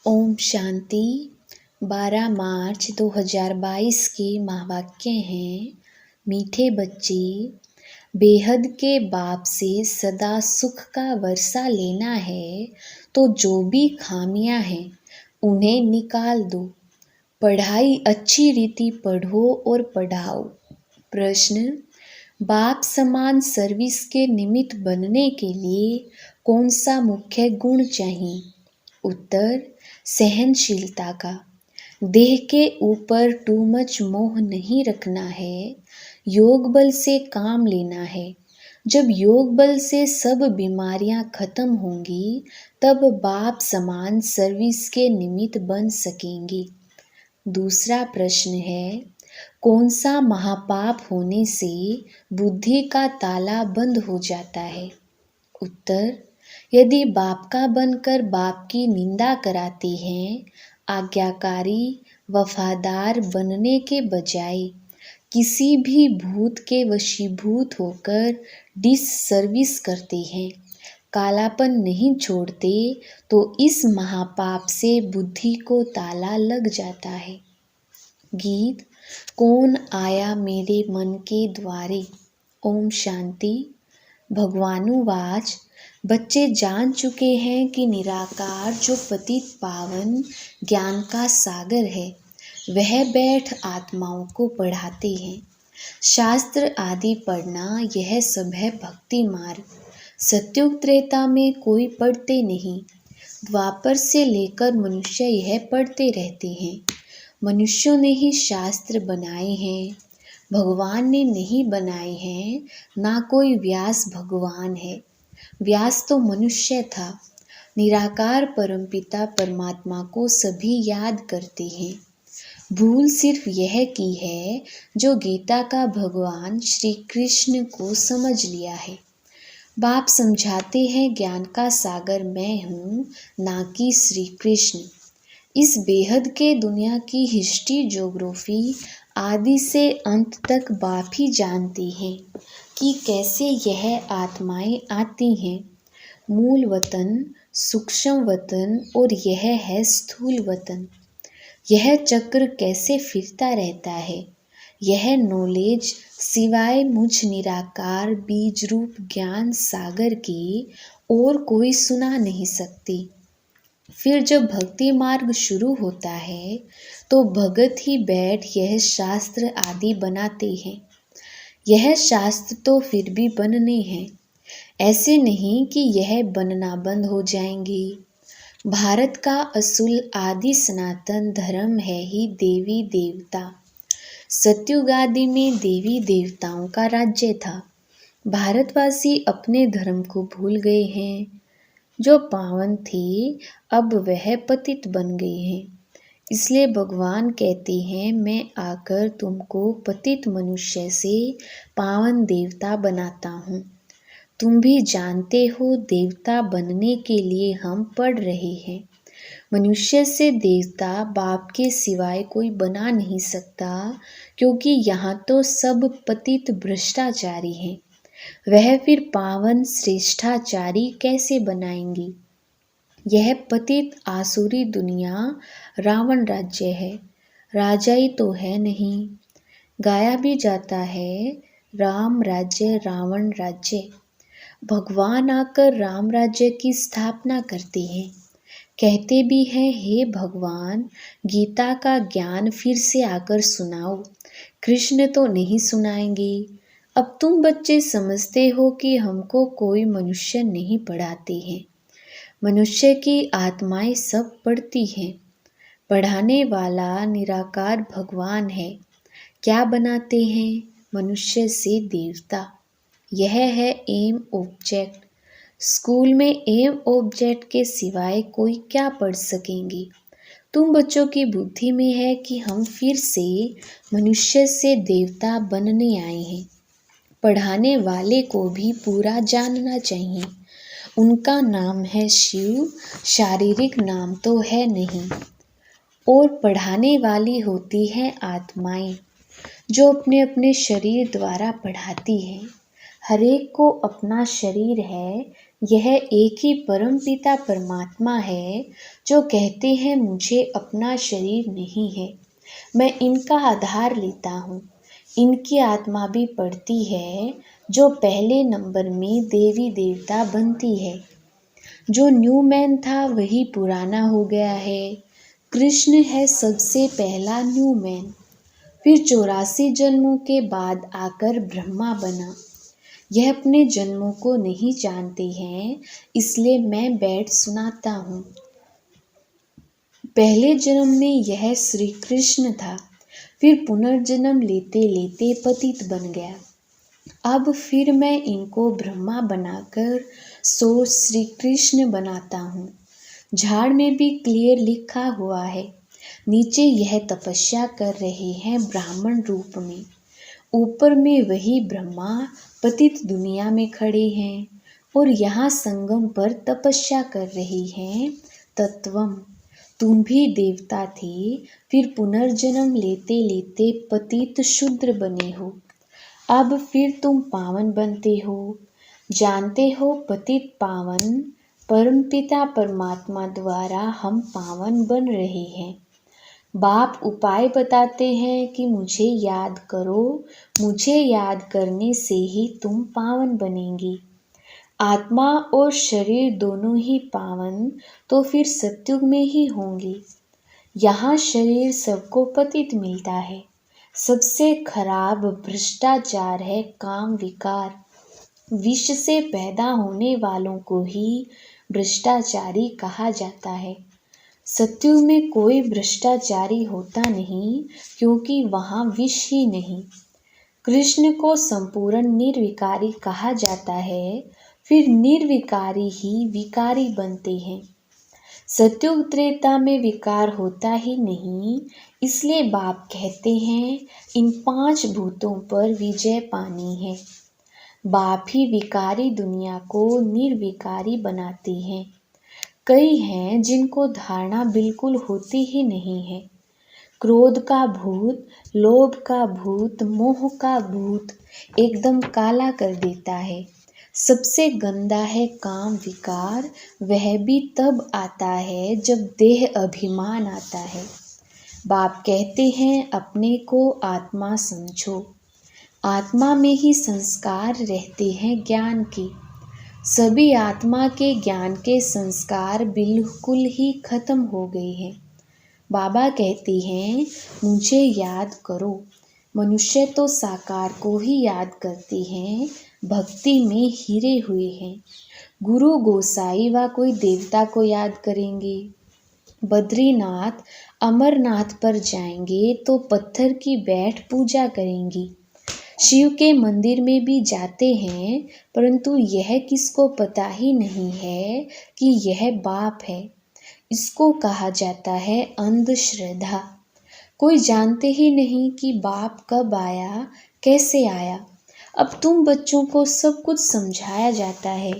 ओम शांति। 12 मार्च 2022 के महावाक्य हैं। मीठे बच्चे, बेहद के बाप से सदा सुख का वर्षा लेना है तो जो भी खामियां हैं उन्हें निकाल दो। पढ़ाई अच्छी रीति पढ़ो और पढ़ाओ। प्रश्न: बाप समान सर्विस के निमित्त बनने के लिए कौन सा मुख्य गुण चाहिए? उत्तर: सहनशीलता का। देह के ऊपर टू मच मोह नहीं रखना है। योग बल से काम लेना है। जब योग बल से सब बीमारियां खत्म होंगी तब बाप समान सर्विस के निमित्त बन सकेंगे। दूसरा प्रश्न है, कौन सा महापाप होने से बुद्धि का ताला बंद हो जाता है? उत्तर: यदि बाप का बनकर बाप की निंदा कराते हैं, आज्ञाकारी वफादार बनने के बजाय किसी भी भूत के वशीभूत होकर डिससर्विस करते हैं, कालापन नहीं छोड़ते, तो इस महापाप से बुद्धि को ताला लग जाता है। गीत: कौन आया मेरे मन के द्वारे। ओम शांति। भगवानुवाच: बच्चे जान चुके हैं कि निराकार जो पतित पावन ज्ञान का सागर है वह बैठ आत्माओं को पढ़ाते हैं। शास्त्र आदि पढ़ना यह सब है भक्ति मार्ग। सत्युग त्रेता में कोई पढ़ते नहीं। द्वापर से लेकर मनुष्य यह पढ़ते रहते हैं। मनुष्यों ने ही शास्त्र बनाए हैं, भगवान ने नहीं बनाए हैं। ना कोई व्यास भगवान है, व्यास तो मनुष्य था। निराकार परमपिता परमात्मा को सभी याद करते हैं। भूल सिर्फ यह की है जो गीता का भगवान श्री कृष्ण को समझ लिया है। बाप समझाते हैं ज्ञान का सागर मैं हूँ, ना कि श्री कृष्ण। इस बेहद के दुनिया की हिस्ट्री ज्योग्राफी आदि से अंत तक बाप ही जानते हैं कि कैसे यह आत्माएं आती हैं। मूल वतन, सूक्ष्म वतन और यह है स्थूल वतन। यह चक्र कैसे फिरता रहता है, यह नॉलेज सिवाय मुझ निराकार बीज रूप ज्ञान सागर के और कोई सुना नहीं सकती। फिर जब भक्ति मार्ग शुरू होता है तो भगत ही बैठ यह शास्त्र आदि बनाते हैं। यह शास्त्र तो फिर भी बनने हैं, ऐसे नहीं कि यह बनना बंद हो जाएंगे। भारत का असूल आदि सनातन धर्म है ही देवी देवता। सत्युग आदि में देवी देवताओं का राज्य था। भारतवासी अपने धर्म को भूल गए हैं। जो पावन थे अब वह पतित बन गए हैं। इसलिए भगवान कहते हैं मैं आकर तुमको पतित मनुष्य से पावन देवता बनाता हूँ। तुम भी जानते हो देवता बनने के लिए हम पढ़ रहे हैं। मनुष्य से देवता बाप के सिवाय कोई बना नहीं सकता, क्योंकि यहाँ तो सब पतित भ्रष्टाचारी हैं। वह फिर पावन श्रेष्ठाचारी कैसे बनाएंगी? यह पतित आसुरी दुनिया रावण राज्य है, राजा ही तो है नहीं। गाया भी जाता है राम राज्य रावण राज्य। भगवान आकर राम राज्य की स्थापना करते हैं। कहते भी हैं हे भगवान, गीता का ज्ञान फिर से आकर सुनाओ। कृष्ण तो नहीं सुनाएंगे। अब तुम बच्चे समझते हो कि हमको कोई मनुष्य नहीं पढ़ाते हैं। मनुष्य की आत्माएं सब पढ़ती हैं। पढ़ाने वाला निराकार भगवान है। क्या बनाते हैं? मनुष्य से देवता। यह है एम ऑब्जेक्ट। स्कूल में एम ऑब्जेक्ट के सिवाय कोई क्या पढ़ सकेंगे? तुम बच्चों की बुद्धि में है कि हम फिर से मनुष्य से देवता बनने आए हैं। पढ़ाने वाले को भी पूरा जानना चाहिए। उनका नाम है शिव, शारीरिक नाम तो है नहीं। और पढ़ाने वाली होती हैं आत्माएं, जो अपने अपने शरीर द्वारा पढ़ाती हैं। हरेक को अपना शरीर है, यह एक ही परम पिता परमात्मा है जो कहते हैं मुझे अपना शरीर नहीं है, मैं इनका आधार लेता हूँ। इनकी आत्मा भी पढ़ती है जो पहले नंबर में देवी देवता बनती है। जो न्यू मैन था वही पुराना हो गया है। कृष्ण है सबसे पहला न्यू मैन, फिर 84 जन्मों के बाद आकर ब्रह्मा बना। यह अपने जन्मों को नहीं जानते हैं, इसलिए मैं बैठ सुनाता हूँ। पहले जन्म में यह श्री कृष्ण था, फिर पुनर्जन्म लेते लेते पतित बन गया। अब फिर मैं इनको ब्रह्मा बनाकर सो श्री कृष्ण बनाता हूँ। झाड़ में भी क्लियर लिखा हुआ है। नीचे यह तपस्या कर रहे हैं ब्राह्मण रूप में, ऊपर में वही ब्रह्मा पतित दुनिया में खड़े हैं और यहाँ संगम पर तपस्या कर रही हैं। तत्वम, तुम भी देवता थे, फिर पुनर्जन्म लेते लेते पतित शूद्र बने हो, अब फिर तुम पावन बनते हो। जानते हो पतित पावन परमपिता परमात्मा द्वारा हम पावन बन रहे हैं। बाप उपाय बताते हैं कि मुझे याद करो, मुझे याद करने से ही तुम पावन बनेंगी। आत्मा और शरीर दोनों ही पावन तो फिर सत्युग में ही होंगे। यहाँ शरीर सबको पतित मिलता है। सबसे खराब भ्रष्टाचार है काम विकार। विष से पैदा होने वालों को ही भ्रष्टाचारी कहा जाता है। सत्युग में कोई भ्रष्टाचारी होता नहीं, क्योंकि वहाँ विष ही नहीं। कृष्ण को संपूर्ण निर्विकारी कहा जाता है, फिर निर्विकारी ही विकारी बनते हैं। सत्युग त्रेता में विकार होता ही नहीं, इसलिए बाप कहते हैं इन 5 भूतों पर विजय पानी है। बाप ही विकारी दुनिया को निर्विकारी बनाते हैं। कई हैं जिनको धारणा बिल्कुल होती ही नहीं है। क्रोध का भूत, लोभ का भूत, मोह का भूत एकदम काला कर देता है। सबसे गंदा है काम विकार, वह भी तब आता है जब देह अभिमान आता है। बाप कहते हैं अपने को आत्मा समझो। आत्मा में ही संस्कार रहते हैं ज्ञान के। सभी आत्मा के ज्ञान के संस्कार बिल्कुल ही खत्म हो गए हैं। बाबा कहते हैं मुझे याद करो। मनुष्य तो साकार को ही याद करते हैं, भक्ति में हिरे हुए हैं। गुरु गोसाई व कोई देवता को याद करेंगे। बद्रीनाथ अमरनाथ पर जाएंगे तो पत्थर की बैठ पूजा करेंगी। शिव के मंदिर में भी जाते हैं, परंतु यह किसको पता ही नहीं है कि यह बाप है। इसको कहा जाता है अंधश्रद्धा। कोई जानते ही नहीं कि बाप कब आया, कैसे आया। अब तुम बच्चों को सब कुछ समझाया जाता है,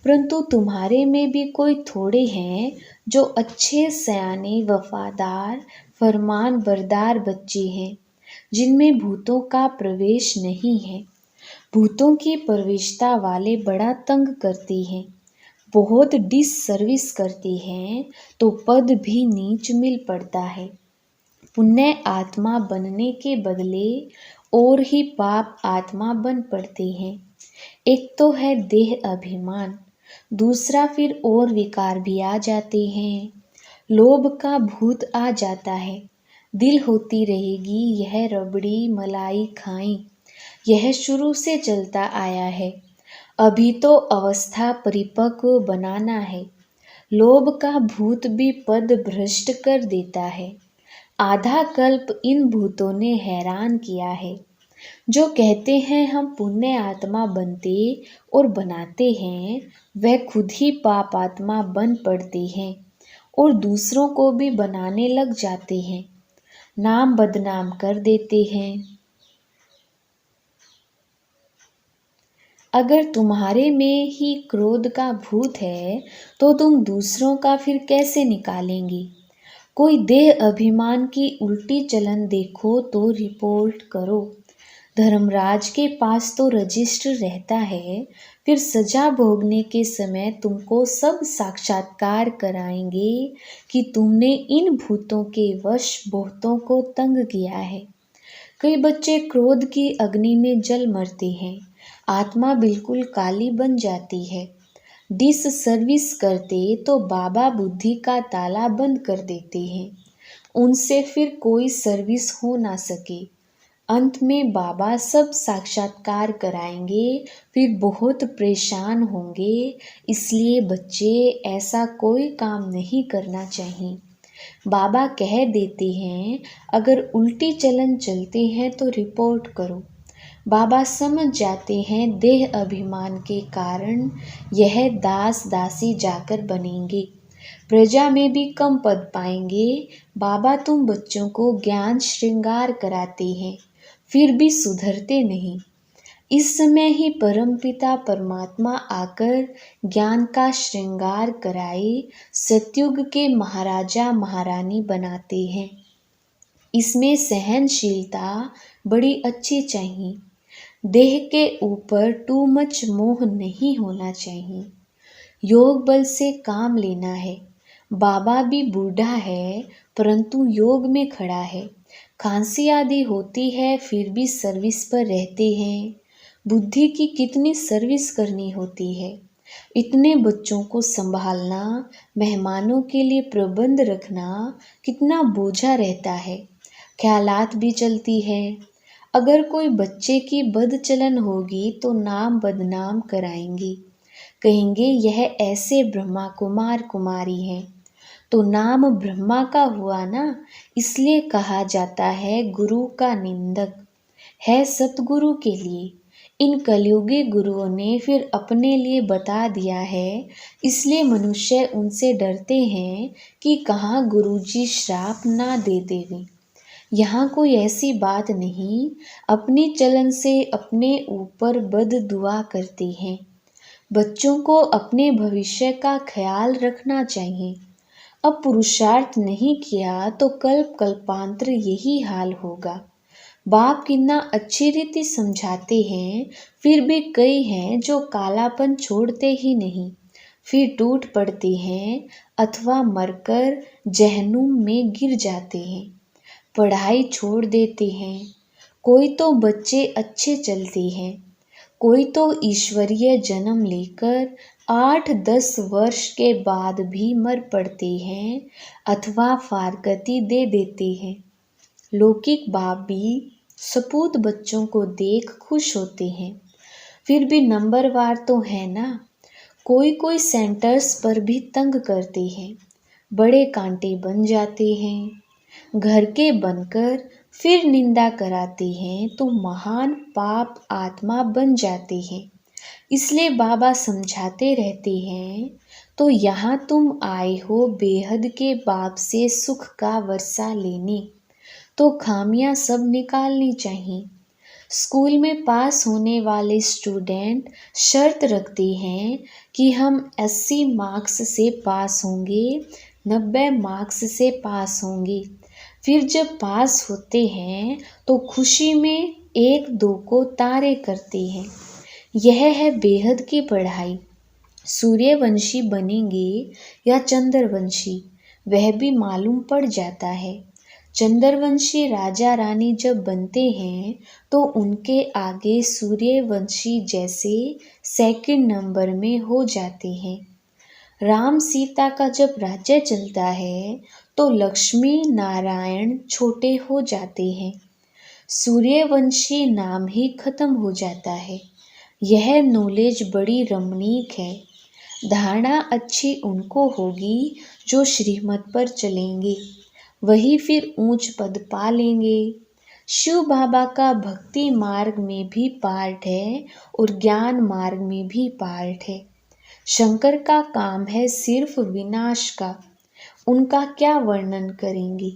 परंतु तुम्हारे में भी कोई थोड़े हैं जो अच्छे सयाने वफादार फरमान बरदार बच्चे हैं, जिनमें भूतों का प्रवेश नहीं है। भूतों की प्रवेशता वाले बड़ा तंग करते हैं, बहुत डिससर्विस करते हैं, तो पद भी नीच मिल पड़ता है। पुण्य आत्मा बनने के बदले और ही पाप आत्मा बन पड़ते हैं। एक तो है देह अभिमान, दूसरा फिर और विकार भी आ जाते हैं। लोभ का भूत आ जाता है। दिल होती रहेगी यह रबड़ी मलाई खाई, यह शुरू से चलता आया है। अभी तो अवस्था परिपक्व बनाना है। लोभ का भूत भी पद भ्रष्ट कर देता है। आधा कल्प इन भूतों ने हैरान किया है। जो कहते हैं हम पुण्य आत्मा बनते और बनाते हैं, वह खुद ही पाप आत्मा बन पड़ते हैं और दूसरों को भी बनाने लग जाते हैं, नाम बदनाम कर देते हैं। अगर तुम्हारे में ही क्रोध का भूत है तो तुम दूसरों का फिर कैसे निकालेंगी। कोई देह अभिमान की उल्टी चलन देखो तो रिपोर्ट करो। धर्मराज के पास तो रजिस्टर रहता है, फिर सजा भोगने के समय तुमको सब साक्षात्कार कराएंगे कि तुमने इन भूतों के वश बहुतों को तंग किया है। कई बच्चे क्रोध की अग्नि में जल मरते हैं, आत्मा बिल्कुल काली बन जाती है। डिस सर्विस करते तो बाबा बुद्धि का ताला बंद कर देते हैं, उनसे फिर कोई सर्विस हो ना सके। अंत में बाबा सब साक्षात्कार कराएंगे, फिर बहुत परेशान होंगे। इसलिए बच्चे ऐसा कोई काम नहीं करना चाहिए। बाबा कह देते हैं अगर उल्टी चलन चलते हैं तो रिपोर्ट करो। बाबा समझ जाते हैं देह अभिमान के कारण यह दास दासी जाकर बनेंगे, प्रजा में भी कम पद पाएंगे। बाबा तुम बच्चों को ज्ञान श्रृंगार कराते हैं, फिर भी सुधरते नहीं। इस समय ही परमपिता परमात्मा आकर ज्ञान का श्रृंगार कराए सतयुग के महाराजा महारानी बनाते हैं। इसमें सहनशीलता बड़ी अच्छी चाहिए। देह के ऊपर टू मच मोह नहीं होना चाहिए। योग बल से काम लेना है। बाबा भी बूढ़ा है परंतु योग में खड़ा है। खांसी आदि होती है फिर भी सर्विस पर रहते हैं। बुद्धि की कितनी सर्विस करनी होती है। इतने बच्चों को संभालना, मेहमानों के लिए प्रबंध रखना कितना बोझा रहता है। ख्यालात भी चलती है। अगर कोई बच्चे की बदचलन होगी तो नाम बदनाम कराएंगी, कहेंगे यह ऐसे ब्रह्मा कुमार कुमारी हैं। तो नाम ब्रह्मा का हुआ ना, इसलिए कहा जाता है गुरु का निंदक है सतगुरु के लिए। इन कलयुगी गुरुओं ने फिर अपने लिए बता दिया है, इसलिए मनुष्य उनसे डरते हैं कि कहाँ गुरुजी श्राप ना दे देवे। यहाँ कोई ऐसी बात नहीं, अपनी चलन से अपने ऊपर बद दुआ करते हैं। बच्चों को अपने भविष्य का ख्याल रखना चाहिए। अब पुरुषार्थ नहीं किया तो कल्प कल्पांतर यही हाल होगा। बाप कितना अच्छी रीति समझाते हैं, फिर भी कई हैं जो कालापन छोड़ते ही नहीं, फिर टूट पड़ते हैं अथवा मरकर जहन्नुम में गिर जाते हैं, पढ़ाई छोड़ देते हैं। कोई तो बच्चे अच्छे चलते हैं, कोई तो ईश्वरीय जन्म लेकर 8-10 वर्ष के बाद भी मर पड़ते हैं अथवा फारकती दे देते हैं। लौकिक बाप भी सपूत बच्चों को देख खुश होते हैं, फिर भी नंबरवार तो है ना। कोई कोई सेंटर्स पर भी तंग करते हैं, बड़े कांटे बन जाते हैं। घर के बनकर फिर निंदा कराते हैं तो महान पाप आत्मा बन जाते हैं। इसलिए बाबा समझाते रहते हैं, तो यहाँ तुम आए हो बेहद के बाप से सुख का वर्षा लेने, तो खामियां सब निकालनी चाहिए। स्कूल में पास होने वाले स्टूडेंट शर्त रखते हैं कि हम 80 मार्क्स से पास होंगे, 90 मार्क्स से पास होंगे। फिर जब पास होते हैं तो खुशी में एक दो को तारे करते हैं। यह है बेहद की पढ़ाई। सूर्यवंशी बनेंगे या चंद्रवंशी वह भी मालूम पड़ जाता है। चंद्रवंशी राजा रानी जब बनते हैं तो उनके आगे सूर्यवंशी जैसे सेकंड नंबर में हो जाते हैं। राम सीता का जब राज्य चलता है तो लक्ष्मी नारायण छोटे हो जाते हैं। सूर्यवंशी नाम ही खत्म हो जाता है। यह नॉलेज बड़ी रमणीक है। धारणा अच्छी उनको होगी जो श्रीमत पर चलेंगे, वही फिर ऊंच पद पा लेंगे। शिव बाबा का भक्ति मार्ग में भी पार्ट है और ज्ञान मार्ग में भी पार्ट है। शंकर का काम है सिर्फ विनाश का, उनका क्या वर्णन करेंगे।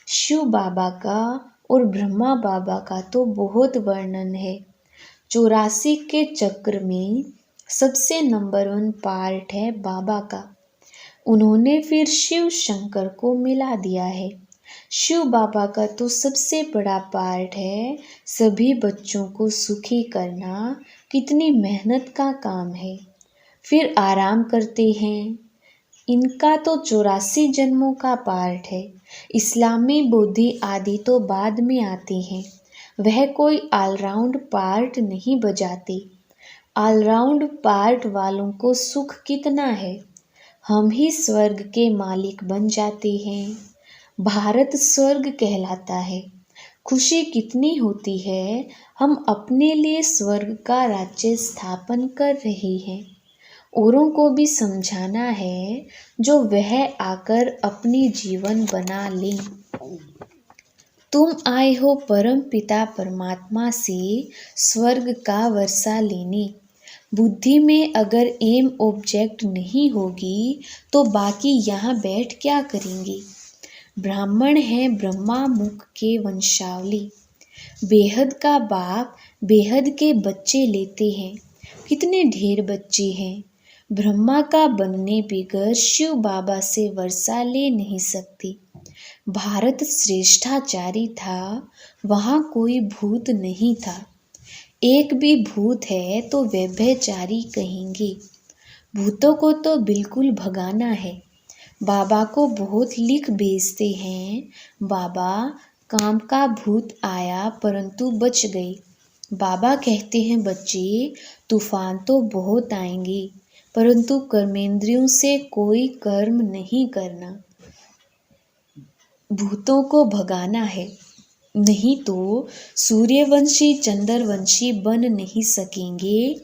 शिव बाबा का और ब्रह्मा बाबा का तो बहुत वर्णन है। 84 के चक्र में सबसे नंबर 1 पार्ट है बाबा का। उन्होंने फिर शिव शंकर को मिला दिया है। शिव बाबा का तो सबसे बड़ा पार्ट है सभी बच्चों को सुखी करना, कितनी मेहनत का काम है। फिर आराम करते हैं। इनका तो 84 जन्मों का पार्ट है। इस्लामी, बुद्धि आदि तो बाद में आते हैं। वह कोई ऑलराउंड पार्ट नहीं बजाते। ऑलराउंड पार्ट वालों को सुख कितना है। हम ही स्वर्ग के मालिक बन जाते हैं। भारत स्वर्ग कहलाता है। खुशी कितनी होती है। हम अपने लिए स्वर्ग का राज्य स्थापन कर रहे हैं। औरों को भी समझाना है जो वह आकर अपनी जीवन बना लें। तुम आए हो परम पिता परमात्मा से स्वर्ग का वर्षा लेने। बुद्धि में अगर एम ऑब्जेक्ट नहीं होगी तो बाकी यहाँ बैठ क्या करेंगे। ब्राह्मण हैं ब्रह्मा मुख के वंशावली। बेहद का बाप बेहद के बच्चे लेते हैं। कितने ढेर बच्चे हैं। ब्रह्मा का बनने बगैर शिव बाबा से वर्षा ले नहीं सकती। भारत श्रेष्ठाचारी था। वहाँ कोई भूत नहीं था। एक भी भूत है तो व्यभिचारी कहेंगे। भूतों को तो बिल्कुल भगाना है। बाबा को बहुत लिख भेजते हैं। बाबा काम का भूत आया परंतु बच गए। बाबा कहते हैं बच्चे तूफान तो बहुत आएंगे परंतु कर्मेंद्रियों से कोई कर्म नहीं करना। भूतों को भगाना है, नहीं तो सूर्यवंशी चंद्रवंशी बन नहीं सकेंगे।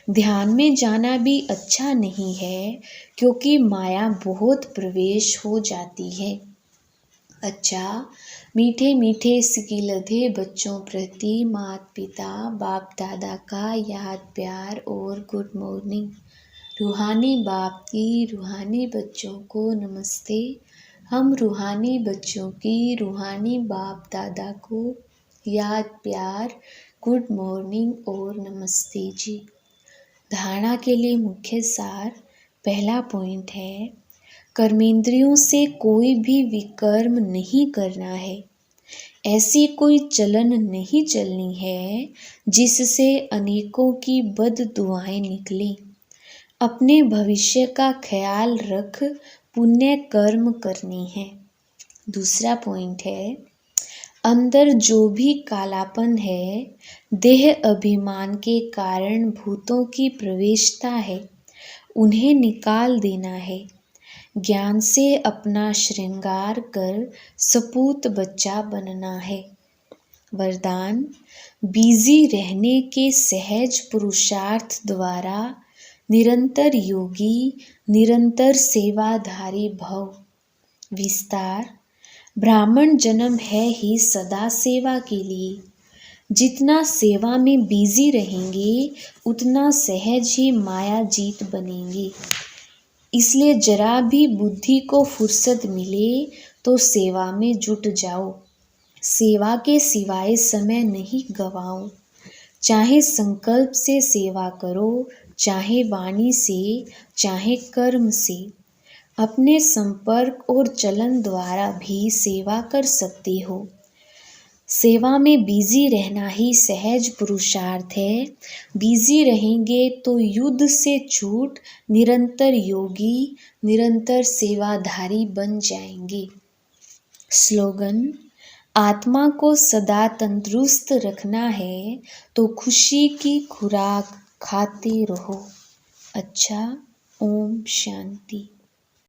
ध्यान में जाना भी अच्छा नहीं है क्योंकि माया बहुत प्रवेश हो जाती है। अच्छा, मीठे मीठे सिकिलधे बच्चों प्रति माता पिता बाप दादा का याद प्यार और गुड मॉर्निंग। रूहानी बाप की रूहानी बच्चों को नमस्ते। हम रूहानी बच्चों की रूहानी बाप दादा को याद प्यार गुड मॉर्निंग और नमस्ते जी। धारणा के लिए मुख्य सार। पहला पॉइंट है कर्मेंद्रियों से कोई भी विकर्म नहीं करना है। ऐसी कोई चलन नहीं चलनी है जिससे अनेकों की बद दुआएं निकलें। अपने भविष्य का ख्याल रख पुण्य कर्म करनी है। दूसरा पॉइंट है अंदर जो भी कालापन है देह अभिमान के कारण भूतों की प्रवेशता है उन्हें निकाल देना है। ज्ञान से अपना श्रृंगार कर सपूत बच्चा बनना है। वरदान बिजी रहने के सहज पुरुषार्थ द्वारा निरंतर योगी निरंतर सेवाधारी भव। विस्तार ब्राह्मण जन्म है ही सदा सेवा के लिए। जितना सेवा में बिजी रहेंगे उतना सहज ही माया जीत बनेंगे। इसलिए जरा भी बुद्धि को फुर्सत मिले तो सेवा में जुट जाओ। सेवा के सिवाय समय नहीं गवाओ। चाहे संकल्प से सेवा करो चाहे वाणी से चाहे कर्म से। अपने संपर्क और चलन द्वारा भी सेवा कर सकते हो। सेवा में बिजी रहना ही सहज पुरुषार्थ है। बिजी रहेंगे तो युद्ध से छूट निरंतर योगी निरंतर सेवाधारी बन जाएंगे। स्लोगन आत्मा को सदा तंदुरुस्त रखना है तो खुशी की खुराक खाते रहो। अच्छा, ओम शांति।